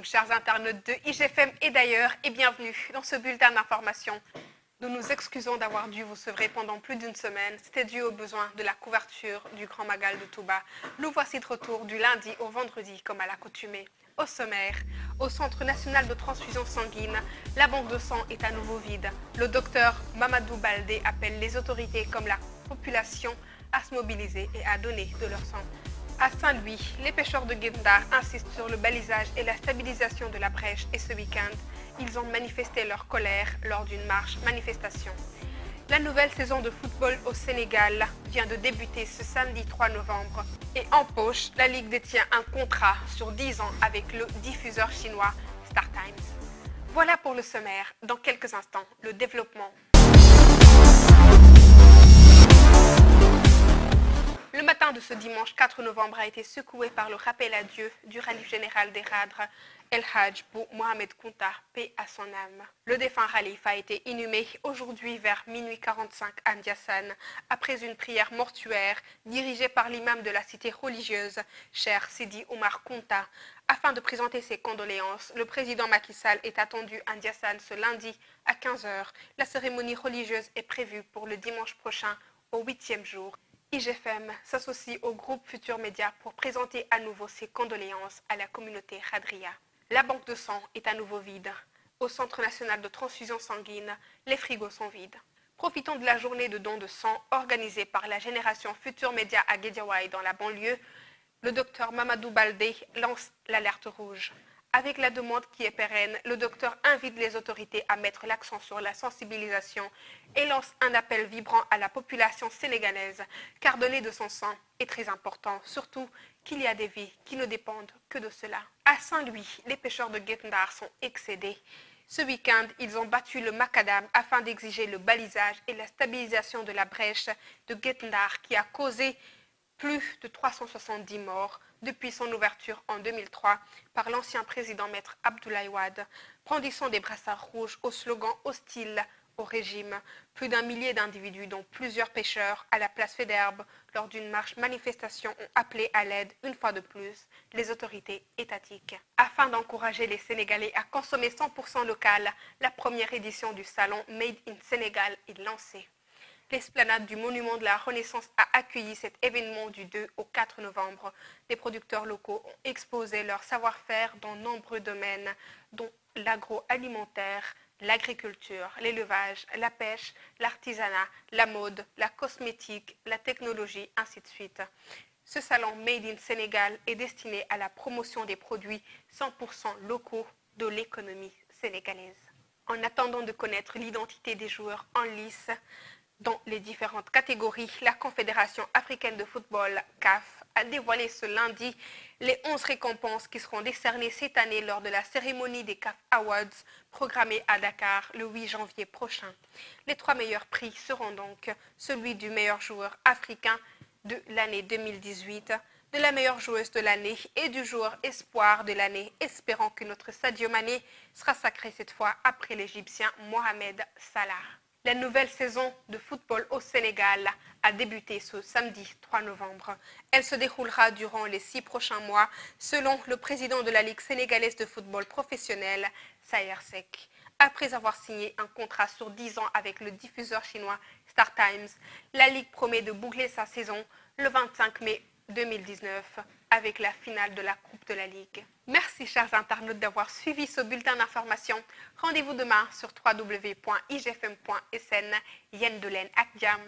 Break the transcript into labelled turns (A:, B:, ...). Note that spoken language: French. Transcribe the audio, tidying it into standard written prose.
A: asalaamaaleykum chers internautes de IGFM et d'ailleurs et bienvenue dans ce bulletin d'information. Nous nous excusons d'avoir dû vous sevrer pendant plus d'une semaine. C'était dû aux besoins de la couverture du Grand Magal de Touba. Nous voici de retour du lundi au vendredi comme à l'accoutumée. Au sommaire, au Centre national de transfusion sanguine, la banque de sang est à nouveau vide. Le docteur Mamadou Baldé appelle les autorités comme la population à se mobiliser et à donner de leur sang. À Saint-Louis, les pêcheurs de Guet-Ndar insistent sur le balisage et la stabilisation de la brèche et ce week-end, ils ont manifesté leur colère lors d'une marche-manifestation. La nouvelle saison de football au Sénégal vient de débuter ce samedi 3 novembre et en poche, la Ligue détient un contrat sur 10 ans avec le diffuseur chinois StarTimes. Voilà pour le sommaire. Dans quelques instants, le développement. Le matin de ce dimanche 4 novembre a été secoué par le rappel à Dieu du Khalif général des Radres, El Hadj Bou Mohamed Kounta, paix à son âme. Le défunt Khalif a été inhumé aujourd'hui vers minuit 45 à Ndiassane, après une prière mortuaire dirigée par l'imam de la cité religieuse, Cheikh Sidi Oumar Kounta. Afin de présenter ses condoléances, le président Macky Sall est attendu à Ndiassane ce lundi à 15 h. La cérémonie religieuse est prévue pour le dimanche prochain, au 8e jour. IGFM s'associe au groupe Futur Média pour présenter à nouveau ses condoléances à la communauté Khadria. La banque de sang est à nouveau vide. Au Centre national de transfusion sanguine, les frigos sont vides. Profitons de la journée de don de sang organisée par la génération Futur Média à Guédiawaye dans la banlieue. Le docteur Mamadou Baldé lance l'alerte rouge. Avec la demande qui est pérenne, le docteur invite les autorités à mettre l'accent sur la sensibilisation et lance un appel vibrant à la population sénégalaise, car donner de son sang est très important, surtout qu'il y a des vies qui ne dépendent que de cela. À Saint-Louis, les pêcheurs de Guet-Ndar sont excédés. Ce week-end, ils ont battu le macadam afin d'exiger le balisage et la stabilisation de la brèche de Guet-Ndar qui a causé plus de 370 morts depuis son ouverture en 2003 par l'ancien président maître Abdoulaye Wade, brandissant des brassards rouges au slogan hostile au régime. Plus d'un millier d'individus, dont plusieurs pêcheurs, à la place Faidherbe, lors d'une marche-manifestation, ont appelé à l'aide, une fois de plus, les autorités étatiques. Afin d'encourager les Sénégalais à consommer 100% local, la première édition du salon Made in Sénégal est lancée. L'esplanade du Monument de la Renaissance a accueilli cet événement du 2 au 4 novembre. Des producteurs locaux ont exposé leur savoir-faire dans nombreux domaines, dont l'agroalimentaire, l'agriculture, l'élevage, la pêche, l'artisanat, la mode, la cosmétique, la technologie, ainsi de suite. Ce salon Made in Sénégal est destiné à la promotion des produits 100% locaux de l'économie sénégalaise. En attendant de connaître l'identité des joueurs en lice, dans les différentes catégories, la Confédération africaine de football, CAF, a dévoilé ce lundi les 11 récompenses qui seront décernées cette année lors de la cérémonie des CAF Awards programmée à Dakar le 8 janvier prochain. Les 3 meilleurs prix seront donc celui du meilleur joueur africain de l'année 2018, de la meilleure joueuse de l'année et du joueur espoir de l'année, espérant que notre Sadio Mané sera sacré cette fois après l'Égyptien Mohamed Salah. La nouvelle saison de football au Sénégal a débuté ce samedi 3 novembre. Elle se déroulera durant les 6 prochains mois, selon le président de la Ligue sénégalaise de football professionnel, Sayer Seck. Après avoir signé un contrat sur 10 ans avec le diffuseur chinois StarTimes, la Ligue promet de boucler sa saison le 25 mai 2019 avec la finale de la Coupe de la Ligue. Merci chers internautes d'avoir suivi ce bulletin d'information. Rendez-vous demain sur www.igfm.sn. Yen de len ak jam.